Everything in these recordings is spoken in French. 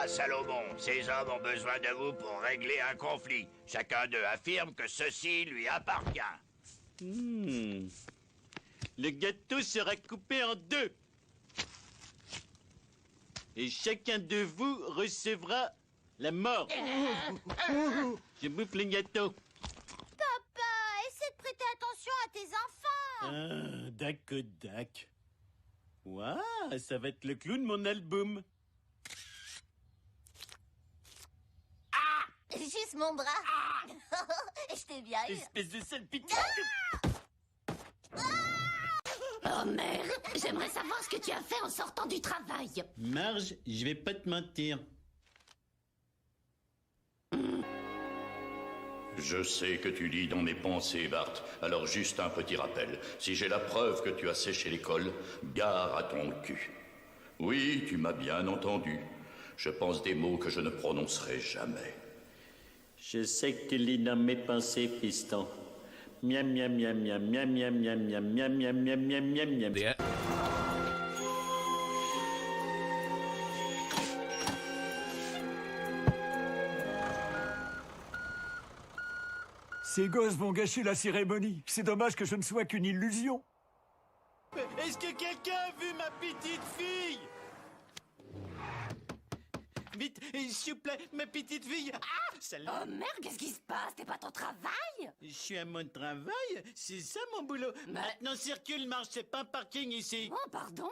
roi Salomon. Ces hommes ont besoin de vous pour régler un conflit. Chacun d'eux affirme que ceci lui appartient. Le gâteau sera coupé en deux. Et chacun de vous recevra la mort. Je bouffe le gâteau. Papa, essaie de prêter attention à tes enfants. Dac. Ouah, ça va être le clou de mon album. Juste mon bras. Je t'ai bien eu. Espèce de sale pitié. Oh merde, j'aimerais savoir ce que tu as fait en sortant du travail. Marge, je vais pas te mentir. Je sais que tu lis dans mes pensées, Bart. Alors juste un petit rappel. Si j'ai la preuve que tu as séché l'école, gare à ton cul. Oui, tu m'as bien entendu. Je pense des mots que je ne prononcerai jamais. Je sais que tu lis dans mes pensées, fiston. Miam, miam, miam, miam, miam, miam, miam, miam, miam, miam, miam, miam, miam, miam. Ces gosses vont gâcher la cérémonie. C'est dommage que je ne sois qu'une illusion. Est-ce que quelqu'un a vu ma petite fille? Vite, s'il vous plaît, ma petite fille. Ah, salut. Oh merde, qu'est-ce qui se passe? C'est pas ton travail? Je suis à mon travail, c'est ça mon boulot. Maintenant circule, marche, c'est pas un parking ici. Oh, pardon.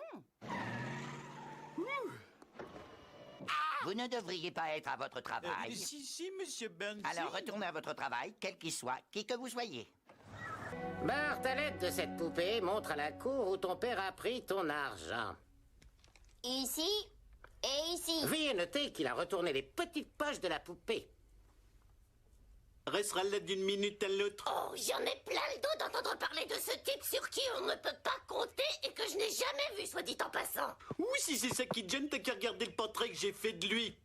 Vous ne devriez pas être à votre travail. Si, monsieur Burns. Alors retournez à votre travail, quel qu'il soit, qui que vous soyez. Bart, à l'aide de cette poupée, montre à la cour où ton père a pris ton argent. Ici et ici. Veuillez noter qu'il a retourné les petites poches de la poupée. Restera là d'une minute à l'autre. Oh, j'en ai plein le dos d'entendre parler de ce type sur qui on ne peut pas compter et que je n'ai jamais vu, soit dit en passant. Ouh, si c'est ça qui te gêne, t'as qu'à regarder le portrait que j'ai fait de lui.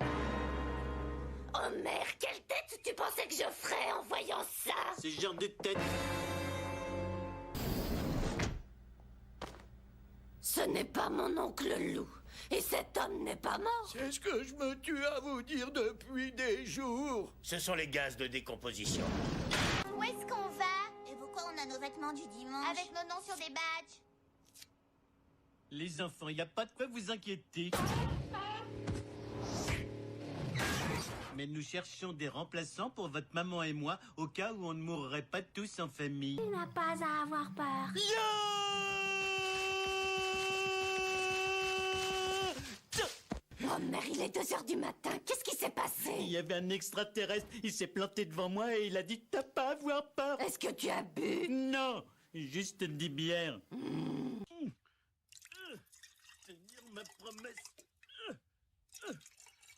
Oh merde, quelle tête tu pensais que je ferais en voyant ça? Ce genre de tête. Ce n'est pas mon oncle Lou. Et cet homme n'est pas mort. C'est ce que je me tue à vous dire depuis des jours. Ce sont les gaz de décomposition. Où est-ce qu'on va? Et pourquoi on a nos vêtements du dimanche? Avec nos noms sur des badges. Les enfants, il n'y a pas de quoi vous inquiéter. Mais nous cherchons des remplaçants pour votre maman et moi, au cas où on ne mourrait pas tous en famille. Il n'a pas à avoir peur. Oh merde, il est 2 heures du matin. Qu'est-ce qui s'est Il passé? y avait un extraterrestre, il s'est planté devant moi et il a dit « T'as pas à avoir peur !» Est-ce que tu as bu? Non, juste 10 bières. Tenir ma promesse.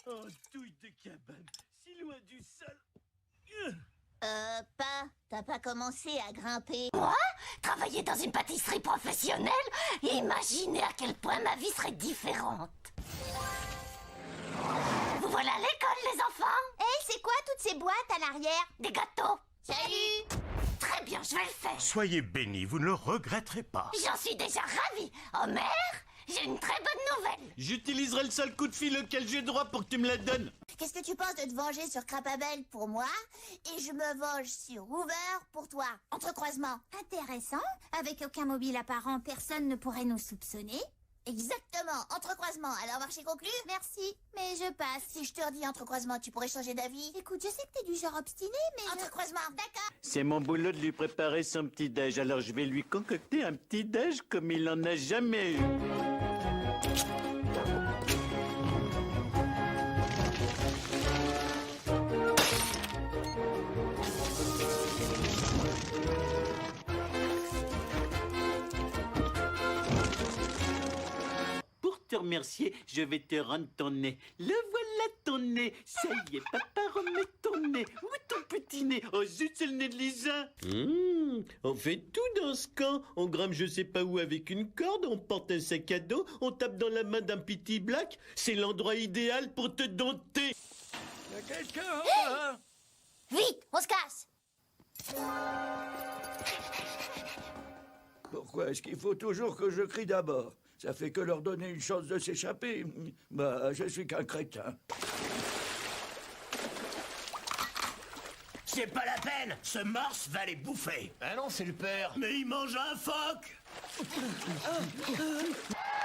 Oh, douille de cabane, si loin du sol. T'as pas commencé à grimper? Moi? Travailler dans une pâtisserie professionnelle? Imaginez à quel point ma vie serait différente. Vous voilà à l'école, les enfants? Hé, c'est quoi toutes ces boîtes à l'arrière? Des gâteaux. Salut! Très bien, je vais le faire. Soyez bénis, vous ne le regretterez pas. J'en suis déjà ravie. Homer, j'ai une très bonne nouvelle. J'utiliserai le seul coup de fil auquel j'ai droit pour que tu me la donnes. Qu'est-ce que tu penses de te venger sur Crapabelle pour moi et je me venge sur Hoover pour toi? Entrecroisement. Intéressant. Avec aucun mobile apparent, personne ne pourrait nous soupçonner. Exactement, entrecroisement. Alors marché conclu? Merci, mais je passe. Si je te redis entrecroisement, tu pourrais changer d'avis? Écoute, je sais que t'es du genre obstiné, mais entrecroisement, d'accord. C'est mon boulot de lui préparer son petit-déj, alors je vais lui concocter un petit-déj comme il en a jamais eu. Pour te remercier, je vais te rendre ton nez. Le voilà ton nez. Ça y est, papa remet ton nez. Où est ton petit nez? Oh zut, c'est le nez de Lisa. On fait tout dans ce camp. On grimpe je sais pas où avec une corde, on porte un sac à dos, on tape dans la main d'un petit black. C'est l'endroit idéal pour te dompter. Y a quelqu'un en bas? Vite, on se casse. Pourquoi est-ce qu'il faut toujours que je crie d'abord? Ça fait que leur donner une chance de s'échapper. Bah, je suis qu'un crétin. C'est pas la peine, ce morse va les bouffer. Ah non, c'est le père. Mais il mange un phoque.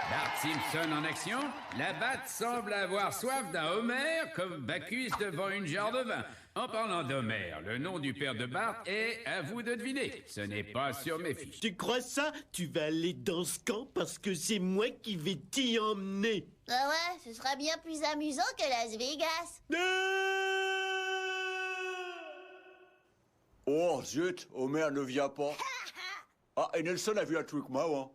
Bart Simpson en action, la batte semble avoir soif d'un Homer comme Bacchus devant une jarre de vin. En parlant d'Homer, le nom du père de Bart est, à vous de deviner, ce n'est pas sur mes fiches. Tu crois ça? Tu vas aller dans ce camp parce que c'est moi qui vais t'y emmener. Ah ouais, ce sera bien plus amusant que Las Vegas. Oh, zut, Homer ne vient pas. Ah, et Nelson a vu un truc marrant.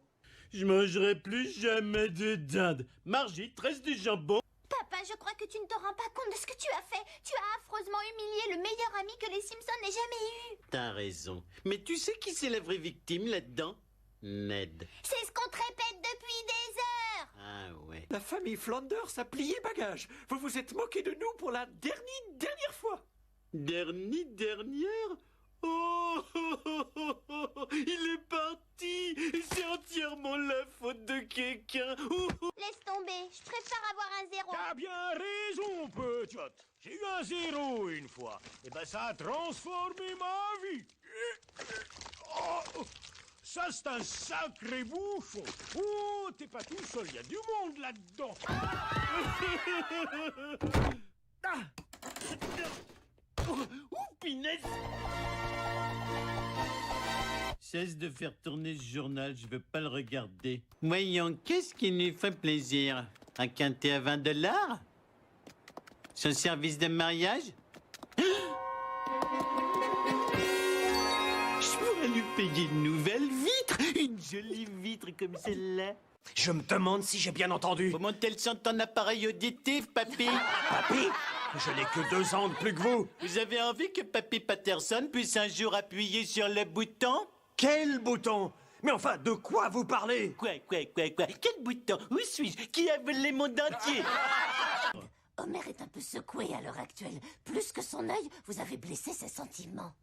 Je mangerai plus jamais de dinde. Margie, tresse du jambon. Papa, je crois que tu ne te rends pas compte de ce que tu as fait. Tu as affreusement humilié le meilleur ami que les Simpsons n'aient jamais eu. T'as raison. Mais tu sais qui c'est la vraie victime là-dedans? Ned. C'est ce qu'on te répète depuis des heures. Ah ouais. La famille Flanders a plié bagage. Vous vous êtes moqué de nous pour la dernière fois. Dernière? Oh, il est parti. C'est entièrement la faute de quelqu'un. Laisse tomber, je préfère avoir un 0. T'as bien raison, petite. J'ai eu un 0 une fois. Et ben ça a transformé ma vie. Oh, ça c'est un sacré bouffon. Oh, t'es pas tout seul, il y a du monde là-dedans. Pinesse! Cesse de faire tourner ce journal, je veux pas le regarder. Voyons, qu'est-ce qui nous fait plaisir? Un quintet à $20? Son service de mariage? Je pourrais lui payer une nouvelle vitre! Une jolie vitre comme celle-là. Je me demande si j'ai bien entendu. Comment elle sent ton appareil auditif, papy? Papy, je n'ai que 2 ans de plus que vous. Vous avez envie que Papy Patterson puisse un jour appuyer sur le bouton? Quel bouton? Mais enfin, de quoi vous parlez? Quoi? Quel bouton? Où suis-je? Qui a volé mon dentier? Homer est un peu secoué à l'heure actuelle. Plus que son œil, vous avez blessé ses sentiments.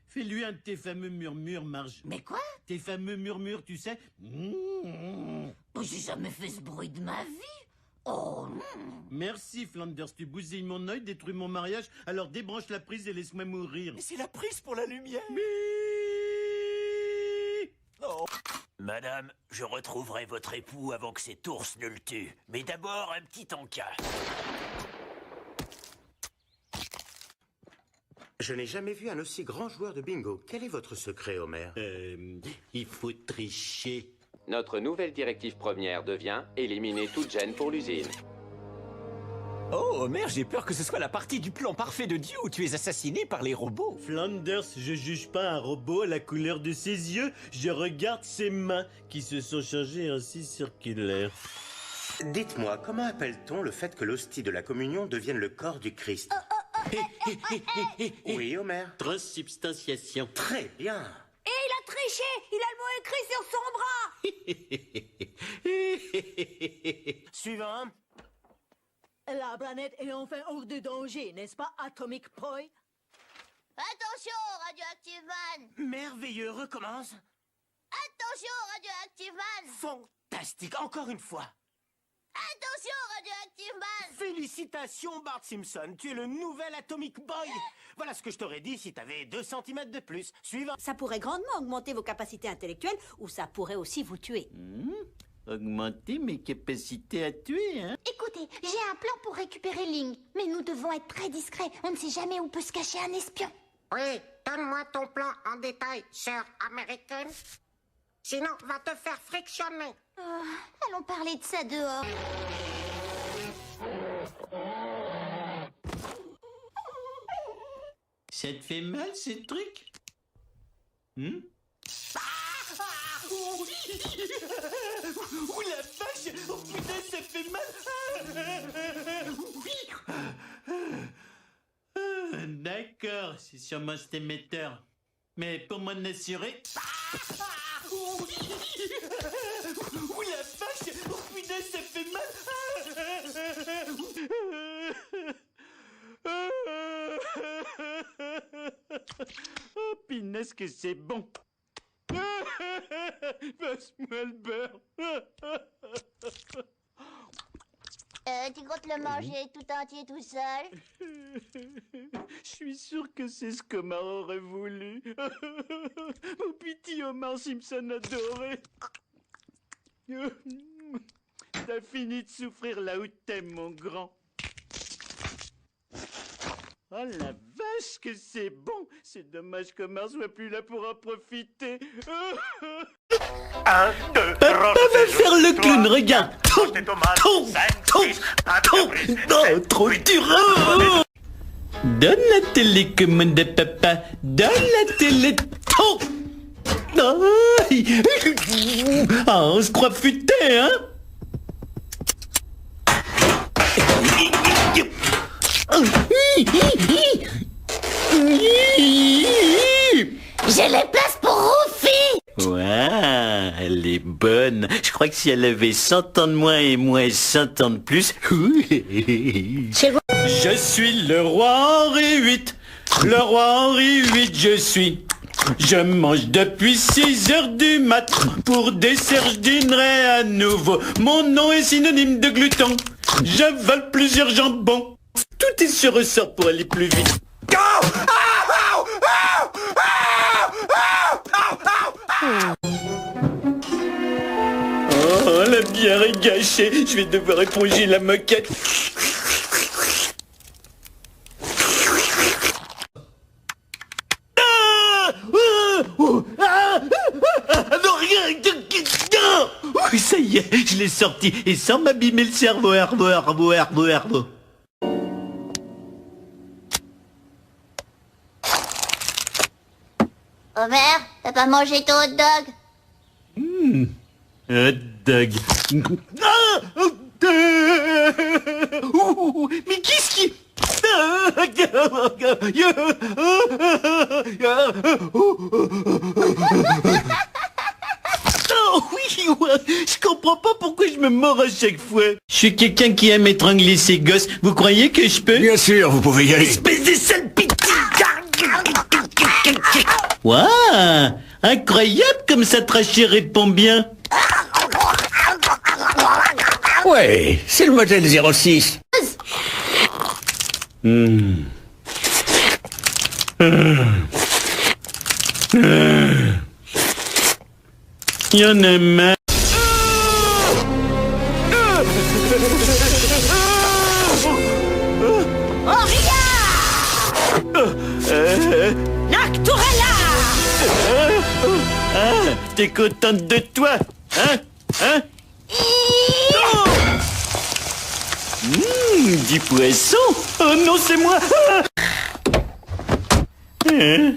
Fais-lui un de tes fameux murmures, Marge. Mais quoi? Tes fameux murmures, tu sais? Oh, j'ai jamais fait ce bruit de ma vie. Oh. Merci, Flanders. Tu bousilles mon œil, détruis mon mariage, alors débranche la prise et laisse-moi mourir. Mais c'est la prise pour la lumière. Oh. Madame, je retrouverai votre époux avant que cet ours ne le tue. Mais d'abord, un petit encas. Je n'ai jamais vu un aussi grand joueur de bingo. Quel est votre secret, Homer? Il faut tricher. Notre nouvelle directive première devient éliminer toute gêne pour l'usine. Oh, Homer, j'ai peur que ce soit la partie du plan parfait de Dieu où tu es assassiné par les robots. Flanders, je juge pas un robot à la couleur de ses yeux. Je regarde ses mains qui se sont changées ainsi circulaires. Dites-moi, comment appelle-t-on le fait que l'hostie de la communion devienne le corps du Christ? Oui, Homer. Transsubstantiation. Très bien. Et il a triché. Il a le mot écrit sur son bras. Suivant. La planète est enfin hors de danger, n'est-ce pas, Atomic Boy? Attention, Radioactive Man. Merveilleux, recommence. Attention, Radioactive Man. Fantastique, encore une fois. Attention, Radioactive Man. Félicitations, Bart Simpson, tu es le nouvel Atomic Boy. Voilà ce que je t'aurais dit si t'avais 2 centimètres de plus. Suivant. Ça pourrait grandement augmenter vos capacités intellectuelles, ou ça pourrait aussi vous tuer. Augmenter mes capacités à tuer, hein? Écoutez, j'ai un plan pour récupérer Ling, mais nous devons être très discrets. On ne sait jamais où peut se cacher un espion. Oui, donne-moi ton plan en détail, sœur américaine. Sinon, va te faire frictionner. Allons parler de ça dehors. Ça te fait mal, ces trucs? Oh la vache! Oh putain, ça fait mal! D'accord, c'est sûrement cet émetteur. Mais pour m'en assurer... Oh la vache! Oh putain, ça fait mal! Oh pinasse que c'est bon! Passe-moi le beurre! Tu comptes le manger tout entier tout seul? Je suis sûr que c'est ce qu'Omar aurait voulu. Mon petit Omar Simpson adoré. T'as fini de souffrir là où t'aimes, mon grand. Oh la vache que c'est bon. C'est dommage qu'Omar soit plus là pour en profiter. 1, 2, Papa va faire le clown, regarde. Trop dur. Donne la télécommande à papa. Donne la télé. Ah, on se croit futé, hein? J'ai les places pour Roufi. Ouais, elle est bonne. Je crois que si elle avait 100 ans de moins et moi 100 ans de plus... Je suis le roi Henri VIII. Le roi Henri VIII, je suis. Je mange depuis 6 heures du mat. Pour dessert, je dînerai à nouveau. Mon nom est synonyme de glouton. J'avale plusieurs jambons. Tout est sur ressort pour aller plus vite. Oh, la bière est gâchée. Je vais devoir éponger la moquette. Non, rien. Oui, ça y est, je l'ai sorti. Et sans m'abîmer le cerveau. Homer, t'as pas mangé ton hot dog? Hot dog. Mais qu'est-ce qui... Oh oui, je comprends pas pourquoi je me mords à chaque fois. Je suis quelqu'un qui aime étrangler ses gosses. Vous croyez que je peux? Bien sûr, vous pouvez y aller. Espèce de sale petit... Waouh, incroyable comme ça traché répond bien. Ouais, c'est le modèle 06. Il y en a marre. T'es contente de toi, hein? Du poisson. Oh non, c'est moi. Je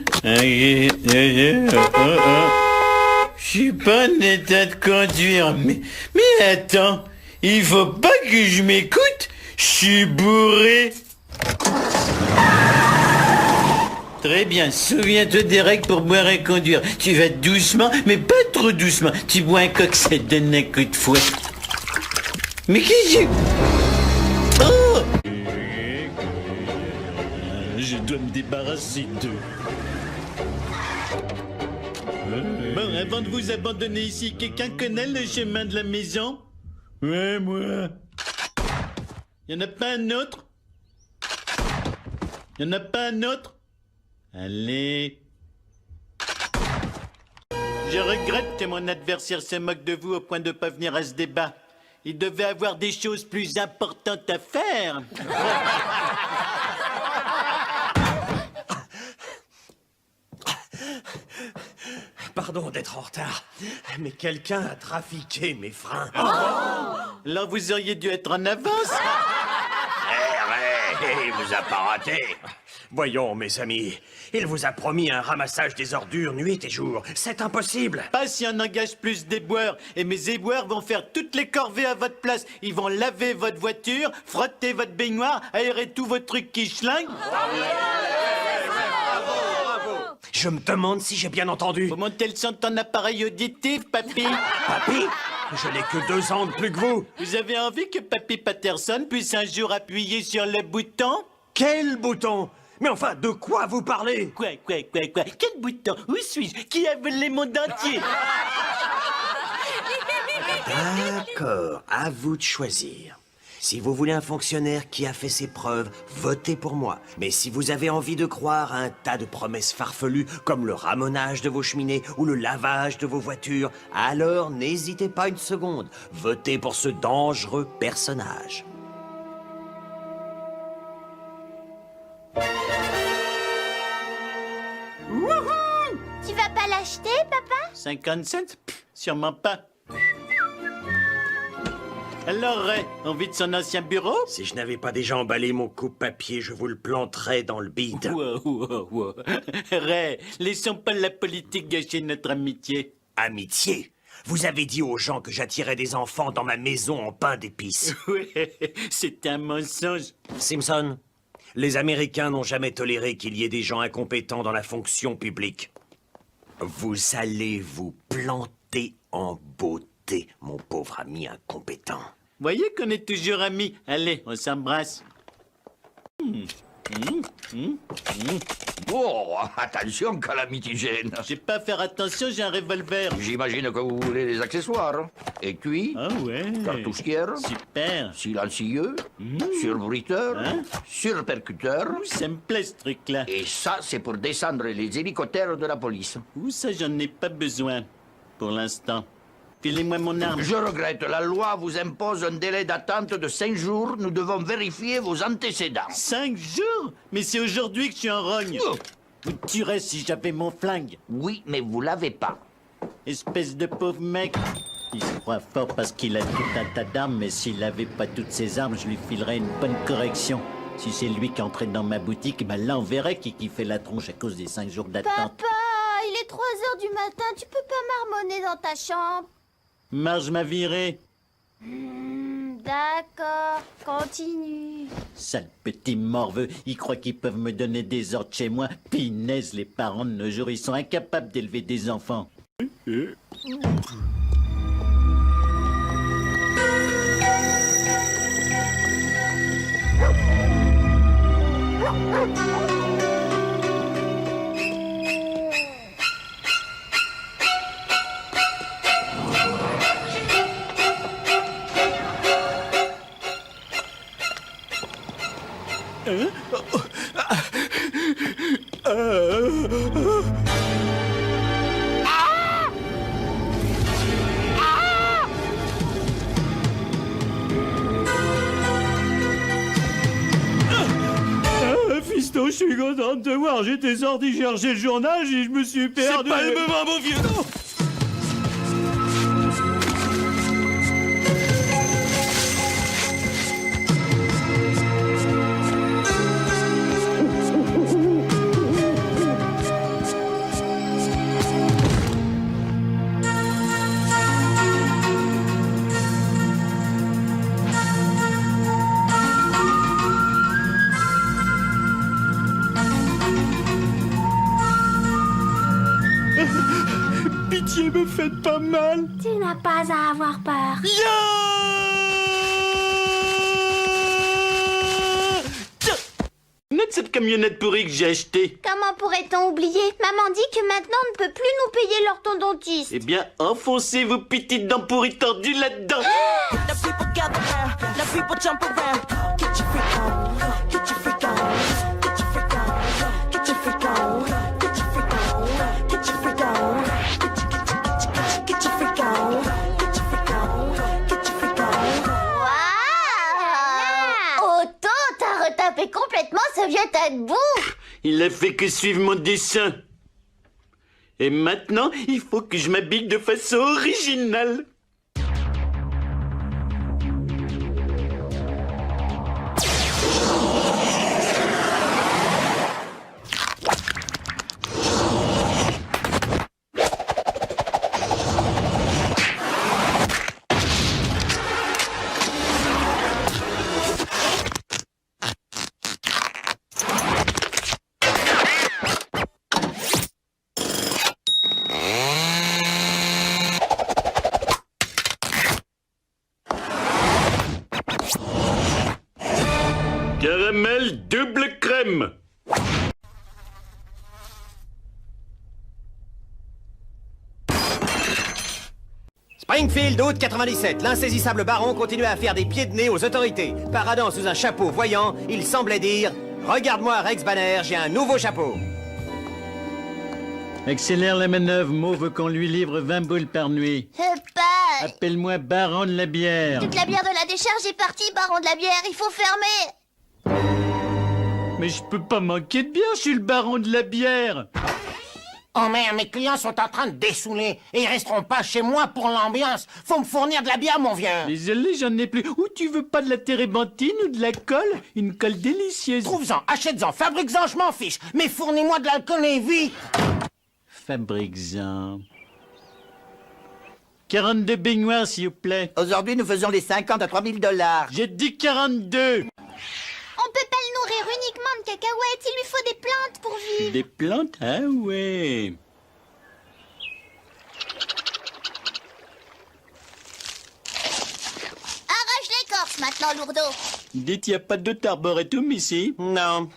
suis pas en état de conduire, mais attends, il faut pas que je m'écoute. Je suis bourré. Très bien, souviens-toi des règles pour boire et conduire. Tu vas doucement, mais pas trop doucement. Tu bois un coq, ça te donne un coup de fouet. Mais qu'est-ce que... Oh! Je dois me débarrasser d'eux. Bon, avant de vous abandonner ici, quelqu'un connaît le chemin de la maison? Ouais, moi. Y en a pas un autre? Y en a pas un autre? Allez. Je regrette que mon adversaire se moque de vous au point de ne pas venir à ce débat. Il devait avoir des choses plus importantes à faire. Pardon d'être en retard, mais quelqu'un a trafiqué mes freins. Là, vous auriez dû être en avance. Il vous a pas raté. Voyons, mes amis, il vous a promis un ramassage des ordures nuit et jour. C'est impossible. Pas si on engage plus d'éboueurs. Et mes éboueurs vont faire toutes les corvées à votre place. Ils vont laver votre voiture, frotter votre baignoire, aérer tous vos trucs qui schlinguent. Je me demande si j'ai bien entendu. Vous montez le son de ton appareil auditif, papy. Papy? Je n'ai que 2 ans de plus que vous. Vous avez envie que papy Patterson puisse un jour appuyer sur le bouton? Quel bouton? Mais enfin, de quoi vous parlez? Quoi? Quel bouton? Où suis-je? Qui a volé mon dentier? D'accord, à vous de choisir. Si vous voulez un fonctionnaire qui a fait ses preuves, votez pour moi. Mais si vous avez envie de croire à un tas de promesses farfelues, comme le ramonage de vos cheminées ou le lavage de vos voitures, alors n'hésitez pas une seconde. Votez pour ce dangereux personnage. Wouhou! Tu vas pas l'acheter, papa? 50 cents? Pff, sûrement pas. Alors, Ray, on vide son ancien bureau? Si je n'avais pas déjà emballé mon coupe-papier, je vous le planterais dans le bide. Wow. Ray, laissons pas la politique gâcher notre amitié. Amitié? Vous avez dit aux gens que j'attirais des enfants dans ma maison en pain d'épices. Oui, c'est un mensonge. Simpson, les Américains n'ont jamais toléré qu'il y ait des gens incompétents dans la fonction publique. Vous allez vous planter en beauté, mon pauvre ami incompétent. Voyez qu'on est toujours amis. Allez, on s'embrasse. Oh, attention, calamitigène. J'ai pas à faire attention, j'ai un revolver. J'imagine que vous voulez les accessoires. Étui, Ah ouais. cartouchière, Super. silencieux, surbruiteur, surpercuteur. Ça me plaît ce truc-là. Et ça, c'est pour descendre les hélicoptères de la police. Où ça, j'en ai pas besoin. Pour l'instant. Filez-moi mon arme. Je regrette, la loi vous impose un délai d'attente de 5 jours. Nous devons vérifier vos antécédents. 5 jours? Mais c'est aujourd'hui que je suis en rogne. Vous me tuerez si j'avais mon flingue. Oui, mais vous l'avez pas. Espèce de pauvre mec. Il se croit fort parce qu'il a tout un tas d'armes, mais s'il avait pas toutes ses armes, je lui filerais une bonne correction. Si c'est lui qui entrait dans ma boutique, ben là on verrait qui fait la tronche à cause des 5 jours d'attente. Papa, il est 3 heures du matin, tu peux pas marmonner dans ta chambre. Marge m'a viré. D'accord, continue. Sale petit morveux, ils croient qu'ils peuvent me donner des ordres chez moi. Pinaise, les parents de nos jours, ils sont incapables d'élever des enfants. Fiston, je suis content de te voir. J'étais sorti chercher le journal et je me suis perdu. C'est pas le moment, mon vieux. Non. Pitié, me faites pas mal. Tu n'as pas à avoir peur. Note cette camionnette pourrie que j'ai achetée. Comment pourrait-on oublier? Maman dit que maintenant on ne peut plus nous payer l'orthodontiste. Eh bien, enfoncez vos petites dents pourries tordues là-dedans. Otto, t'as retapé complètement ce vieux tas de boue. Il a fait que suivre mon dessin. Et maintenant, il faut que je m'habille de façon originale. Caramel double crème. Springfield, août 97. L'insaisissable baron continuait à faire des pieds de nez aux autorités. Paradant sous un chapeau voyant, il semblait dire « Regarde-moi, Rex Banner, j'ai un nouveau chapeau !» Accélère la manœuvre, Mo veut qu'on lui livre 20 boules par nuit. Pas... Appelle-moi baron de la bière. Toute la bière de la décharge est partie, baron de la bière, il faut fermer. Mais je peux pas manquer de bière, je suis le baron de la bière. Oh merde, mes clients sont en train de dessouler et ils resteront pas chez moi pour l'ambiance. Faut me fournir de la bière, mon vieux. Désolé, j'en ai plus. Ou tu veux pas de la térébenthine ou de la colle? Une colle délicieuse. Trouve-en, achète-en, fabrique-en, je m'en fiche. Mais fournis-moi de l'alcool et vite. Fabrique-en. 42 baignoires, s'il vous plaît. Aujourd'hui, nous faisons les 50 à 3000 $. J'ai dit 42. On peut pas le nourrir uniquement de cacahuètes, il lui faut des plantes pour vivre. Des plantes? Ah ouais. Arrache l'écorce maintenant, lourdeau. Dites, y a pas d'autre arboretum ici? Non.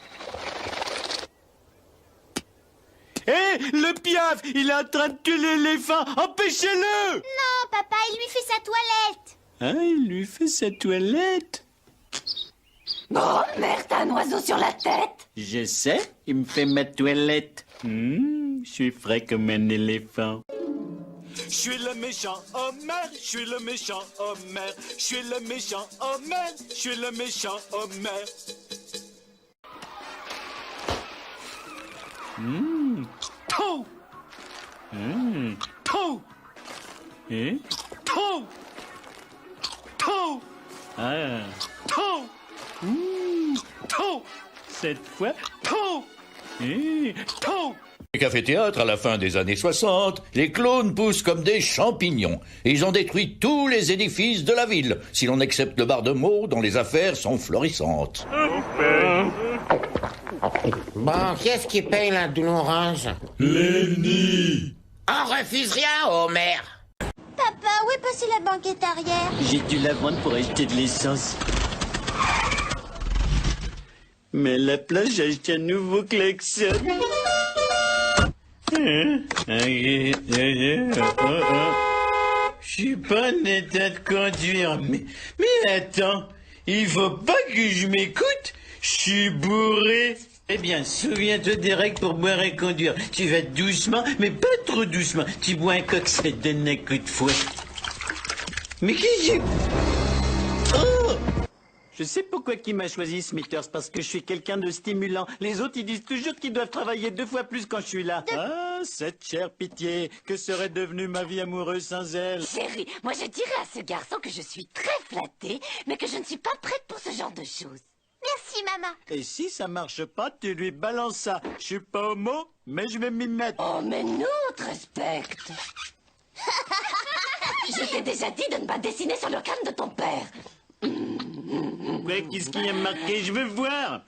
Hé, le piaf, il est en train de tuer l'éléphant. Empêchez-le! Non, papa, il lui fait sa toilette. Ah, il lui fait sa toilette. Oh merde, t'as un oiseau sur la tête. Je sais, il me fait ma toilette. Je suis frais comme un éléphant. Je suis le méchant Homer, je suis le méchant Homer, je suis le méchant Homer, je suis le méchant Homer. Tau! Tau! Et? Tau! Tau! Ah! Tau! Tau! Cette fois, tau! Et tau! Café-théâtre, à la fin des années 60, les clowns poussent comme des champignons. Et ils ont détruit tous les édifices de la ville, si l'on accepte le bar de Meaux, dont les affaires sont florissantes. Bon, qui est-ce qui paye la douloureuse? Lenny! On refuse rien, Homer. Papa, où est passée la banquette arrière? J'ai dû la vendre pour acheter de l'essence. Mais à la place, j'ai acheté un nouveau klaxon. Je suis pas en état de conduire. Mais attends, il faut pas que je m'écoute. Je suis bourré. Eh bien, souviens-toi des règles pour boire et conduire. Tu vas doucement, mais pas trop doucement. Tu bois un coq, ça te donne un coup de fouet. Mais qu'est-ce que... Oh! Je sais pourquoi il m'a choisi, Smithers, parce que je suis quelqu'un de stimulant. Les autres, ils disent toujours qu'ils doivent travailler 2 fois plus quand je suis là. Ah, cette chère pitié, que serait devenue ma vie amoureuse sans elle? Chérie, moi je dirais à ce garçon que je suis très flattée, mais que je ne suis pas prête pour ce genre de choses. Merci, maman. Et si ça marche pas, tu lui balances ça. Je suis pas homo, mais je vais m'y mettre. Oh, mais nous, on te respecte. Je t'ai déjà dit de ne pas dessiner sur le crâne de ton père. Ouais, qu'est-ce qu'il y a marqué? Je veux voir.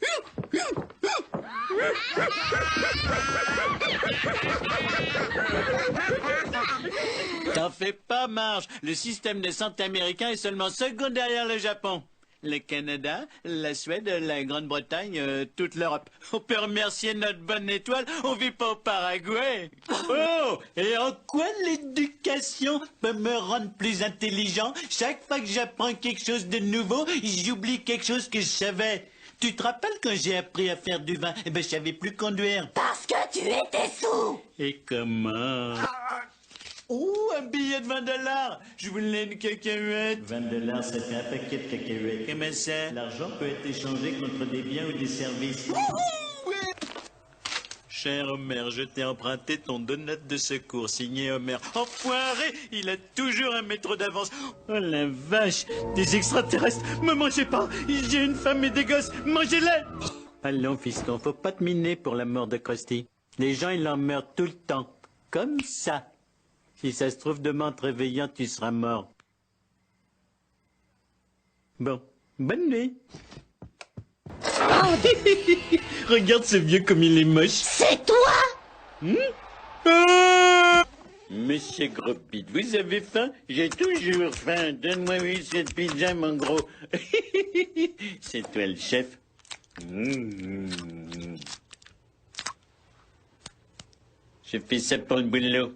T'en fais pas, Marge. Le système de santé américain est seulement second derrière le Japon. Le Canada, la Suède, la Grande-Bretagne, toute l'Europe. On peut remercier notre bonne étoile, on vit pas au Paraguay. Oh! Et en quoi l'éducation peut me rendre plus intelligent? Chaque fois que j'apprends quelque chose de nouveau, j'oublie quelque chose que je savais. Tu te rappelles quand j'ai appris à faire du vin? Eh ben, je savais plus conduire. Parce que tu étais sous. Et comment? Oh, un billet de 20 $. Je voulais une cacahuète. 20 $, ça fait un paquet de cacahuètes. Comment ça? L'argent peut être échangé contre des biens ou des services. Cher Homer, je t'ai emprunté ton donut de secours, signé Homer. Enfoiré, il a toujours un métro d'avance. Oh la vache, des extraterrestres, me mangez pas. J'ai une femme et des gosses, mangez-les. Allons, fiston, faut pas te miner pour la mort de Krusty. Les gens, ils en meurent tout le temps, comme ça. Si ça se trouve, demain, en te réveillant, tu seras mort. Bon, bonne nuit. Regarde ce vieux comme il est moche. C'est toi? Monsieur Gros-Pit, vous avez faim? J'ai toujours faim. Donne-moi 8 pizza, mon gros. C'est toi le chef. Je fais ça pour le boulot.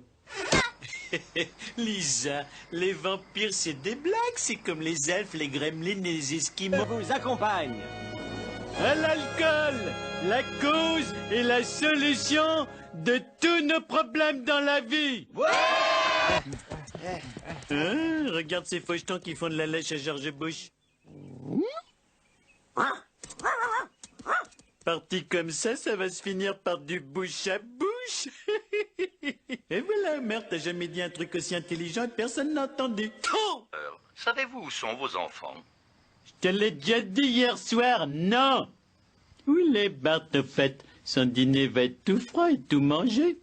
Lisa, les vampires, c'est des blagues. C'est comme les elfes, les gremlins et les esquimaux. Je vous accompagne. À l'alcool, la cause et la solution de tous nos problèmes dans la vie. Regarde ces fauchetons qui font de la lèche à George Bush. Parti comme ça va se finir par du bouche à bouche. Et voilà, merde, t'as jamais dit un truc aussi intelligent et personne n'a entendu. Oh, Savez-vous où sont vos enfants? je te l'ai déjà dit hier soir, non. Où les Bart, au fait? Son dîner va être tout froid et tout mangé.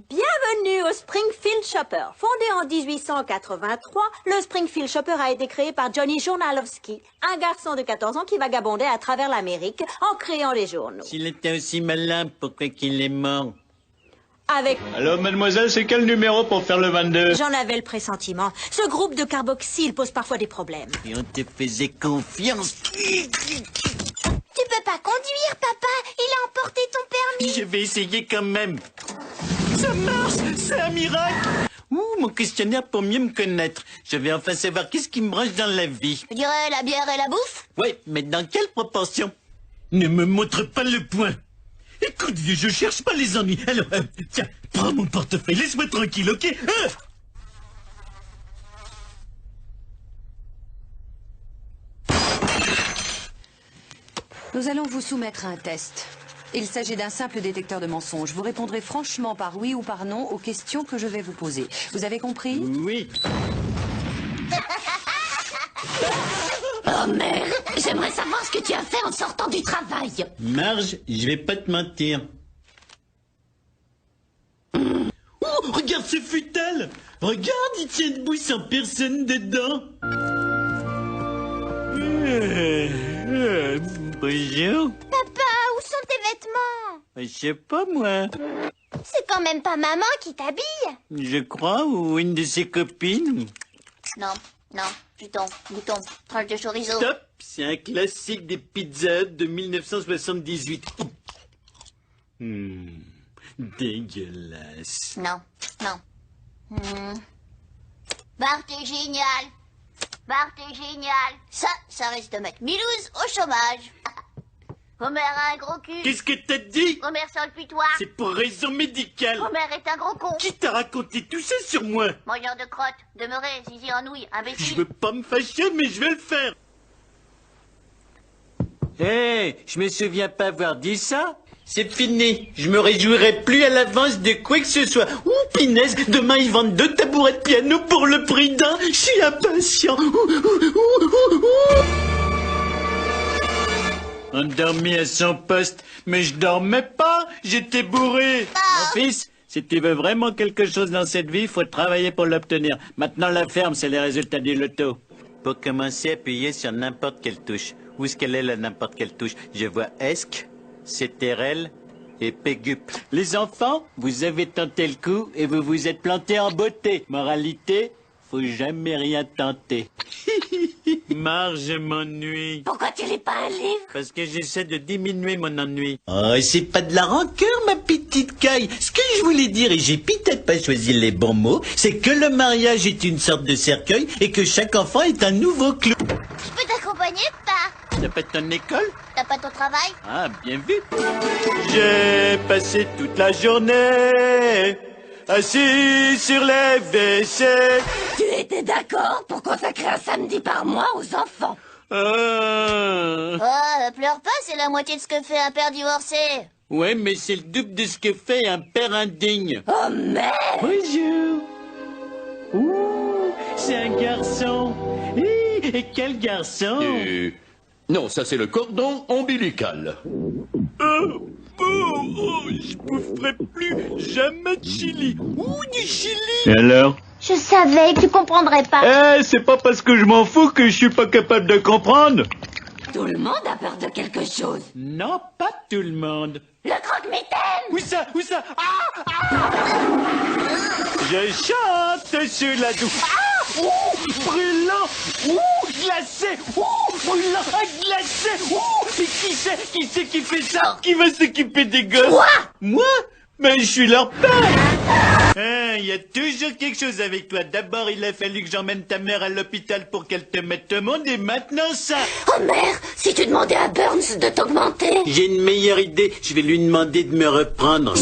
Bienvenue au Springfield Shopper. Fondé en 1883, le Springfield Shopper a été créé par Johnny Journalowski, un garçon de 14 ans qui vagabondait à travers l'Amérique en créant les journaux. S'il était aussi malin, pourquoi qu'il est mort? Avec... Alors, mademoiselle, c'est quel numéro pour faire le 22? J'en avais le pressentiment. Ce groupe de carboxyl pose parfois des problèmes. Et on te faisait confiance. Tu peux pas conduire, papa. Il a emporté ton permis. Je vais essayer quand même. Ça marche, c'est un miracle. Ouh, mon questionnaire pour mieux me connaître. Je vais enfin savoir qu'est-ce qui me branche dans la vie. Je dirais la bière et la bouffe. Oui, mais dans quelle proportion? Ne me montre pas le point. Écoute, vieux, je cherche pas les ennuis. Alors, tiens, prends mon portefeuille, laisse-moi tranquille, ok? Nous allons vous soumettre à un test. Il s'agit d'un simple détecteur de mensonges. Vous répondrez franchement par oui ou par non aux questions que je vais vous poser. Vous avez compris? Oui. Oh merde, j'aimerais savoir ce que tu as fait en sortant du travail. Marge, je vais pas te mentir. Oh, regarde ce futal. Regarde, il tient debout sans personne dedans. Bonjour. Papa, où sont tes vêtements? Je sais pas, moi. C'est quand même pas maman qui t'habille. Je crois, ou une de ses copines. Non, bouton, tranche de chorizo. Stop, c'est un classique des Pizza Hut de 1978. Dégueulasse. Non. Bart est génial. Ça risque de mettre Milouz au chômage. Homer a un gros cul. Qu'est-ce que t'as dit? Homer sur le putoir. C'est pour raison médicale. Homer est un gros con. Qui t'a raconté tout ça sur moi? Mangeur de crottes, demeuré, zizi en nouilles, imbécile. Je veux pas me fâcher, mais je vais le faire. Hé, je me souviens pas avoir dit ça. C'est fini. Je me réjouirai plus à l'avance de quoi que ce soit. Ouh, pinaise, demain ils vendent 2 tabourets de piano pour le prix d'un. Je suis impatient. Endormi à son poste, mais je dormais pas, j'étais bourré. Mon fils, si tu veux vraiment quelque chose dans cette vie, il faut travailler pour l'obtenir. Maintenant, la ferme, c'est les résultats du loto. Pour commencer, appuyez sur n'importe quelle touche. Où est-ce qu'elle est, la n'importe quelle touche? Je vois ESC, CTRL et PGUP. Les enfants, vous avez tenté le coup et vous vous êtes plantés en beauté. Moralité, faut jamais rien tenter. Marge, je m'ennuie. Pourquoi tu lis pas un livre? Parce que j'essaie de diminuer mon ennui. Oh, c'est pas de la rancœur, ma petite caille. Ce que je voulais dire, et j'ai peut-être pas choisi les bons mots, c'est que le mariage est une sorte de cercueil et que chaque enfant est un nouveau clou. Je peux t'accompagner, pas? T'as pas ton école? T'as pas ton travail? Ah, bien vu. J'ai passé toute la journée assis sur les WC. Tu étais d'accord pour consacrer un samedi par mois aux enfants? Oh, pleure pas, c'est la moitié de ce que fait un père divorcé. Ouais, mais c'est le double de ce que fait un père indigne. Oh merde! Bonjour. Ouh, c'est un garçon. Et quel garçon? Non, ça c'est le cordon ombilical. Je boufferai plus jamais de chili. Ouh, du chili. Et alors? Je savais que tu comprendrais pas. C'est pas parce que je m'en fous que je suis pas capable de comprendre. Tout le monde a peur de quelque chose. Non, pas tout le monde. Le croque-mitaine! Où ça? Je chante sur la douche. Brûlant. Glacé. Brûlant, glacé. Mais qui c'est qui fait ça? Qui va s'occuper des gosses? Moi? Moi? Mais je suis leur père. Il y a toujours quelque chose avec toi. D'abord, il a fallu que j'emmène ta mère à l'hôpital pour qu'elle te mette au monde, et maintenant ça. Oh merde, si tu demandais à Burns de t'augmenter. J'ai une meilleure idée. Je vais lui demander de me reprendre.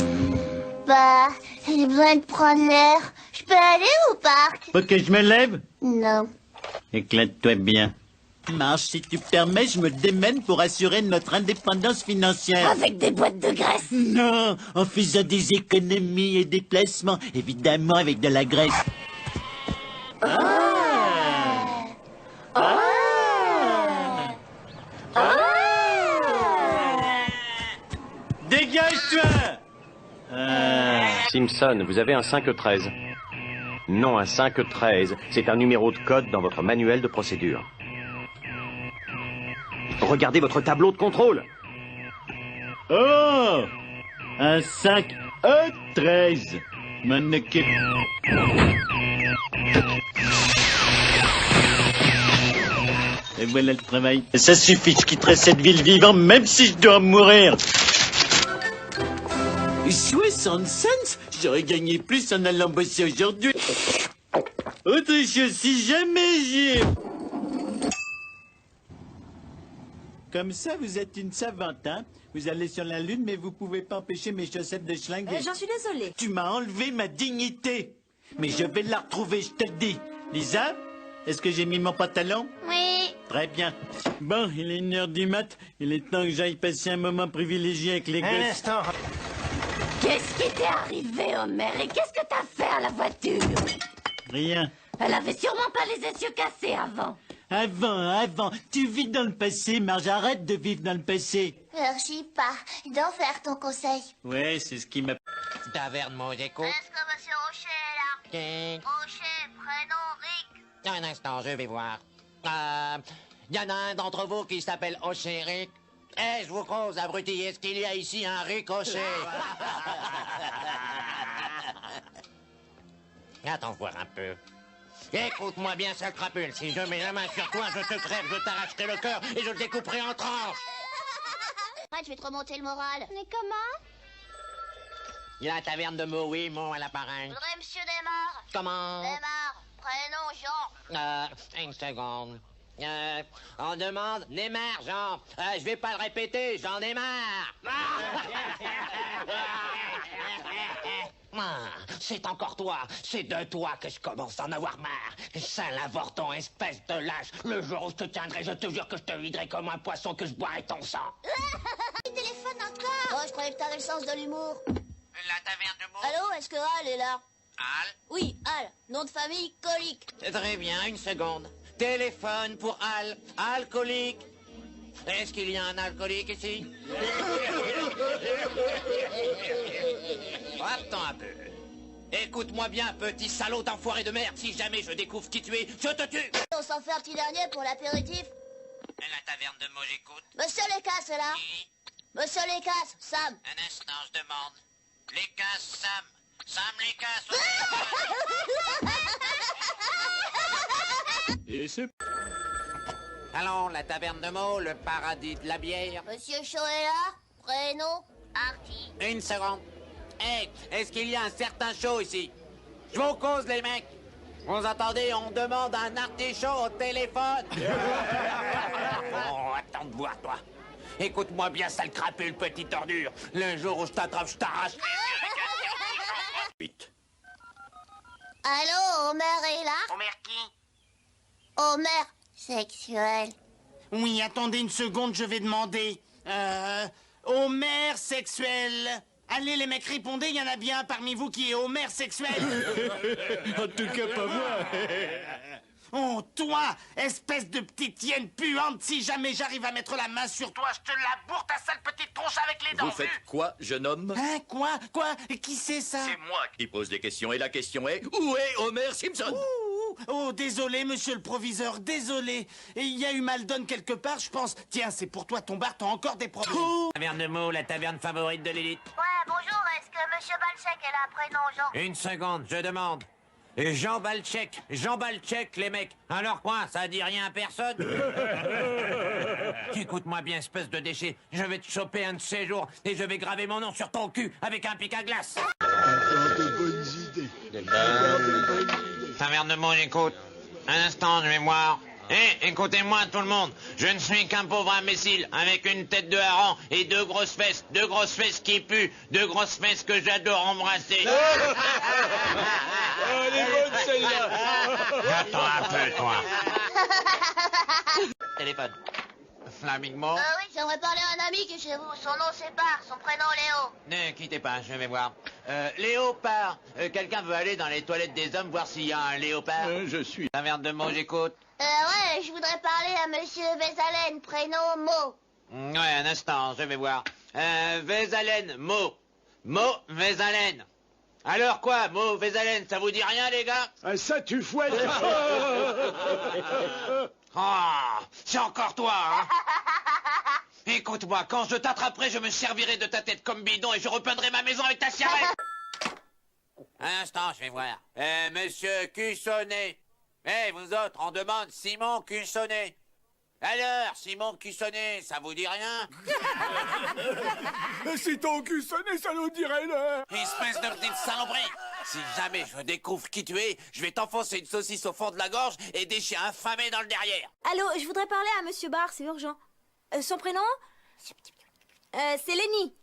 Bah, j'ai besoin de prendre l'air. Je peux aller au parc? Faut que je me lève? Non. Éclate-toi bien. Marche, si tu permets, je me démène pour assurer notre indépendance financière. Avec des boîtes de graisse? Non, en faisant des économies et des placements. Évidemment, avec de la graisse. Dégage-toi! Simpson, vous avez un 513. Non, un 513. C'est un numéro de code dans votre manuel de procédure. Regardez votre tableau de contrôle. Oh! Un 5E13. M'en occupe. Et voilà le travail. Ça suffit, je quitterai cette ville vivant même si je dois mourir. 60 cents? J'aurais gagné plus en allant bosser aujourd'hui. Autre chose, si jamais j'ai... Comme ça, vous êtes une savante, hein? Vous allez sur la Lune, mais vous pouvez pas empêcher mes chaussettes de schlinguer. J'en suis désolée. Tu m'as enlevé ma dignité. Mais je vais la retrouver, je te le dis. Lisa, est-ce que j'ai mis mon pantalon? Oui. Très bien. Bon, il est 1h du mat. Il est temps que j'aille passer un moment privilégié avec les gosses. Un instant. Qu'est-ce qui t'est arrivé, Homer? Et qu'est-ce que t'as fait à la voiture? Rien. Elle avait sûrement pas les essieux cassés avant. Avant. Tu vis dans le passé, Marge. Arrête de vivre dans le passé. Merci pas d'en faire ton conseil. Ouais, c'est ce qui m'a... Taverne, moi, j'écoute. Est-ce que monsieur Rocher est là? Qui? Rocher, prénom Rick. Un instant, je vais voir. Y en a un d'entre vous qui s'appelle Ochéric? Eh, je vous cause, abruti, est-ce qu'il y a ici un ricochet? Attends voir un peu. Écoute-moi bien, sale crapule. Si je mets la main sur toi, je te crève, je t'arracherai le cœur et je te découperai en tranches. Ouais, je vais te remonter le moral. Mais comment? Il y a la taverne de Mo, oui, Mo à l'appareil. Je voudrais monsieur Desmar. Comment? Desmar, prénom Jean. Une seconde. On demande Neymar, Jean. Je vais pas le répéter, j'en ai marre. C'est encore toi, c'est de toi que je commence à en avoir marre. Sale avorton, espèce de lâche. Le jour où je te tiendrai, je te jure que je te viderai comme un poisson, que je boirai ton sang. Il téléphone encore. Oh, je croyais que t'avais le sens de l'humour. La taverne de Mo. Allô, est-ce que Al est là? Al? Oui, Al. Nom de famille, Colique. Très bien, une seconde. Téléphone pour Al. Alcoolique. Est-ce qu'il y a un alcoolique ici? Attends un peu. Écoute-moi bien, petit salaud d'enfoiré de merde. Si jamais je découvre qui tu es, je te tue. On s'en fait un petit dernier pour l'apéritif. La taverne de Mo, j'écoute. Monsieur Lécasse est là? Qui? Monsieur Lécasse, Sam. Un instant, je demande. Lécasse, Sam. Sam Lécasse. Et c'est... Allons, la taverne de Mo, le paradis de la bière. Monsieur Chaud est là? Prénom? Artie. Une seconde. Hey, est-ce qu'il y a un certain show ici? Je vous cause, les mecs. Vous entendez, on demande un artichaut au téléphone. Oh, attends de voir, toi. Écoute-moi bien, sale crapule, petite ordure. Le jour où je t'attrape, je t'arrache. Allô, Homer est là? Homer qui? Homer sexuel. Oui, attendez une seconde, je vais demander. Homer sexuel. Allez, les mecs, répondez, il y en a bien un parmi vous qui est Homer sexuel. En tout cas, pas moi. Oh, toi, espèce de petite hyène puante, si jamais j'arrive à mettre la main sur toi, je te la bourre ta sale petite tronche avec les dents. Vous faites quoi, jeune homme? Hein, quoi? Qui c'est ça? C'est moi qui pose des questions, et la question est, où est Homer Simpson? Oh, désolé, monsieur le proviseur, désolé. Et il y a eu Maldon quelque part, je pense. Tiens, c'est pour toi, ton bar, t'as encore des problèmes. Taverne de Mo, la taverne favorite de l'élite. Ouais, bonjour, est-ce que monsieur Balchek est là? Prénom Jean. Une seconde, je demande. Jean Balchek, les mecs. Alors quoi, ça dit rien à personne? Écoute-moi bien, espèce de déchet. Je vais te choper un de ces jours et je vais graver mon nom sur ton cul avec un pic à glace. bonnes idées. Taverne de monde, écoute. Un instant, je vais voir. Écoutez-moi tout le monde. Je ne suis qu'un pauvre imbécile avec une tête de hareng et deux grosses fesses qui puent, deux grosses fesses que j'adore embrasser. Elle est bonne celle-là. Attends un peu, toi. Téléphone. Flamingo. Oui, j'aimerais parler à un ami qui est chez vous. Son nom c'est Bar, son prénom Léo. Ne quittez pas, je vais voir. Léopard. Quelqu'un veut aller dans les toilettes des hommes voir s'il y a un léopard? Je suis. Taverne de mots, j'écoute. Ouais, je voudrais parler à Monsieur Vézalen, prénom Mo. Ouais, un instant, je vais voir. Vézalen, Mo. Mo, Vézalen. Alors quoi, Mo, Vézalen, ça vous dit rien, les gars? Ça, tu fouettes. Ah, c'est encore toi, hein? Écoute-moi, quand je t'attraperai, je me servirai de ta tête comme bidon et je repeindrai ma maison avec ta cigarette. Un instant, je vais voir. Monsieur Cussonnet. Vous autres, on demande Simon Cussonnet. Alors, Simon Cussonnet, ça vous dit rien? Si ton Cussonnet, ça nous dirait là. Espèce de petite saloperie! Si jamais je découvre qui tu es, je vais t'enfoncer une saucisse au fond de la gorge et des chiens affamés dans le derrière. Allô, je voudrais parler à Monsieur Barr, c'est urgent. Son prénom? C'est Lenny.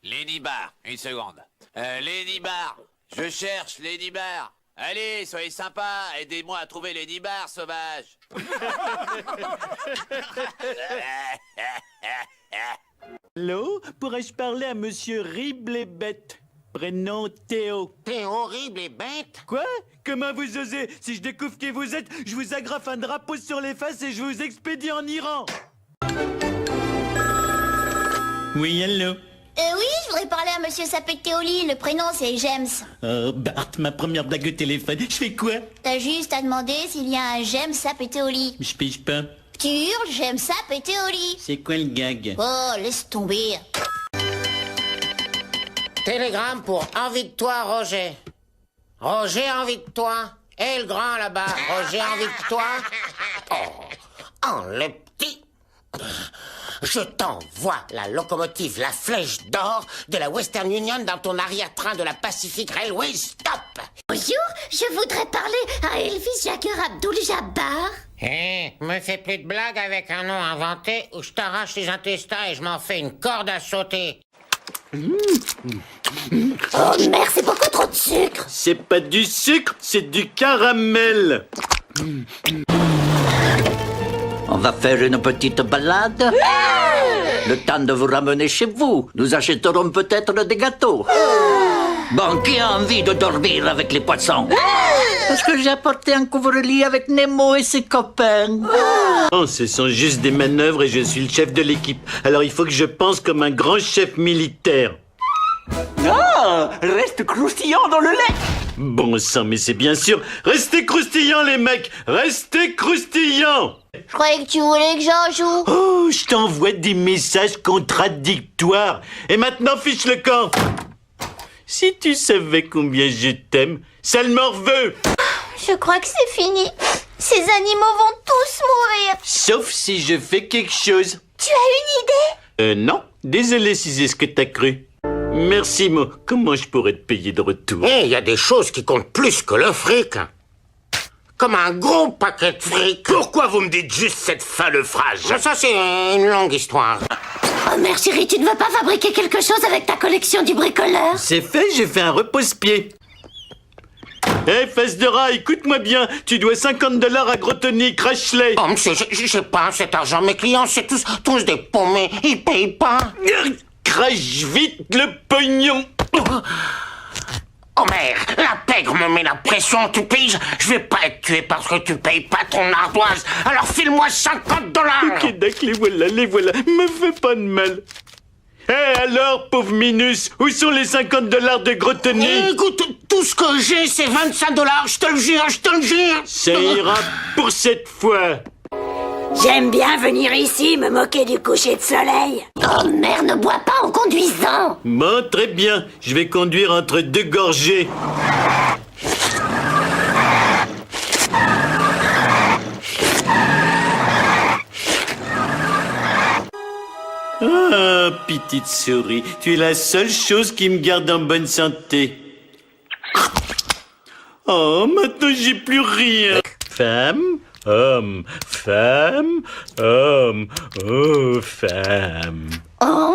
Lenny Barr, une seconde. Lenny Barr, je cherche Lenny Barr. Allez, soyez sympa, aidez-moi à trouver Lenny Barr, sauvage. Allô? Pourrais-je parler à Monsieur Rible et Bête? Prénom Théo. T'es horrible et bête? Quoi? Comment vous osez? Si je découvre qui vous êtes, je vous agrafe un drapeau sur les faces et je vous expédie en Iran. Oui, allô? Oui, je voudrais parler à Monsieur Sapetteoli, le prénom c'est James. Bart, ma première blague au téléphone. Je fais quoi? T'as juste à demander s'il y a un James Sapetteoli. Je pige pas. Tu hurles James Sapetteoli. C'est quoi le gag? Oh, laisse tomber. Télégramme pour envie de toi, Roger. Roger, envie de toi. Et le grand là-bas, Roger, envie de toi. Oh, le petit. Je t'envoie la locomotive, la flèche d'or de la Western Union dans ton arrière-train de la Pacific Railway. Stop! Bonjour, je voudrais parler à Elvis Jagger Abdul-Jabbar. Me fais plus de blagues avec un nom inventé où je t'arrache les intestins et je m'en fais une corde à sauter. Oh merde, c'est beaucoup trop de sucre. C'est pas du sucre, c'est du caramel. On va faire une petite balade. Le temps de vous ramener chez vous. Nous achèterons peut-être des gâteaux. Bon, qui a envie de dormir avec les poissons? Parce que j'ai apporté un couvre-lit avec Nemo et ses copains. Oh, ce sont juste des manœuvres et je suis le chef de l'équipe. Alors il faut que je pense comme un grand chef militaire. Ah, reste croustillant dans le lait. Bon sang, mais c'est bien sûr. Restez croustillants, les mecs. Restez croustillants. Je croyais que tu voulais que j'en joue. Oh, je t'envoie des messages contradictoires. Et maintenant, fiche le camp. Si tu savais combien je t'aime, sale morveux. Je crois que c'est fini. Ces animaux vont tous mourir. Sauf si je fais quelque chose. Tu as une idée? Non. Désolé si c'est ce que t'as cru. Merci, Mo. Comment je pourrais te payer de retour? Il y a des choses qui comptent plus que le fric. Comme un gros paquet de fric. Pourquoi vous me dites juste cette fin de phrase? Ça, c'est une longue histoire. Oh merde, chérie, tu ne veux pas fabriquer quelque chose avec ta collection du bricoleur? C'est fait, j'ai fait un repose-pied. Hé, face de rat, écoute-moi bien. Tu dois $50 à Grotoni, crache-les. Oh, monsieur, j'ai pas cet argent. Mes clients, c'est tous des paumés. Ils payent pas. Crache vite le pognon. Oh merde, la pègre me met la pression, tu piges? Je vais pas être tué parce que tu payes pas ton ardoise. Alors file-moi $50. Ok, d'accord, les voilà. Me fais pas de mal. Hé, alors, pauvre Minus, où sont les $50 de Grotoni? Écoute, tout ce que j'ai, c'est $25. Je te le jure, je te le jure. Ça ira pour cette fois. J'aime bien venir ici me moquer du coucher de soleil. Oh merde, ne bois pas en conduisant. Bon, très bien. Je vais conduire entre deux gorgées. Ah, petite souris, tu es la seule chose qui me garde en bonne santé. Oh, maintenant j'ai plus rien. Femme, homme, femme, homme, oh, femme. Oh,